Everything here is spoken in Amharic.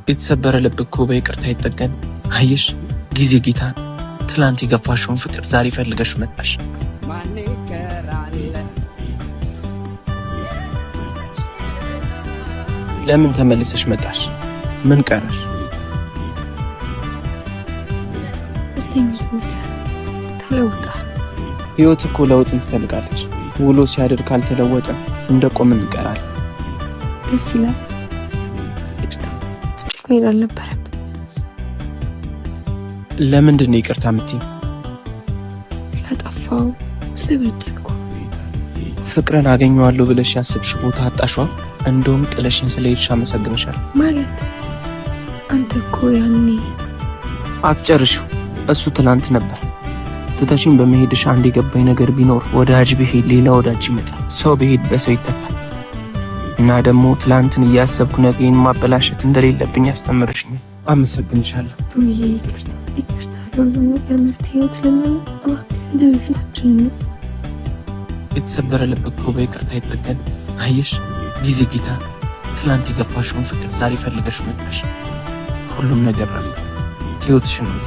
የተሰበረ ልብ እኮ በይቅርታ ይጠገን። አየሽ ጊዜ ጌታ ትላንት የገፋሽውን ፍቅር ዛሬ ፈልገሽ መጣሽ። ለምን ተመልሰሽ መጣሽ? ምን ቀረሽ? ተለውጣ ህይወት እኮ ለውጥን ትፈልጋለች። ውሎ ሲያድር ካልተለወጠ እንደ ቆምን እንቀራለን። ደስ ይላል። ትጨክሜ አልነበረም። ለምንድን ነው ይቅርታ የምትይኝ? ስለጠፋው ስለበደልኩ። ፍቅርን አገኘዋለሁ ብለሽ ያስብሽ ቦታ አጣሽዋ። እንደውም ጥለሽን ስለሄድሽ አመሰግንሻለሁ። ማለት አንተ እኮ ያኔ አትጨርሽው። እሱ ትላንት ነበር። ትተሽኝ በመሄድሽ አንድ የገባኝ ነገር ቢኖር ወዳጅ ብሄድ ሌላ ወዳጅ ይመጣል፣ ሰው ብሄድ በሰው ይተካል። እና ደግሞ ትላንትን እያሰብኩ ነገን ማበላሸት እንደሌለብኝ አስተምርሽኝ። አመሰግንሻለሁ። ይቅርታ ሁሉም ነገር መፍትሄ ስለማለት እባክህ ለበፊታችን ነው። የተሰበረ ልብ እኮ በይቅርታ ይጠገን። አየሽ ጊዜ ጌታ ትላንት የገፋሽውን ፍቅር ዛሬ ፈልገሽ መጣሽ። ሁሉም ነገር ረፍት ህይወትሽን ነው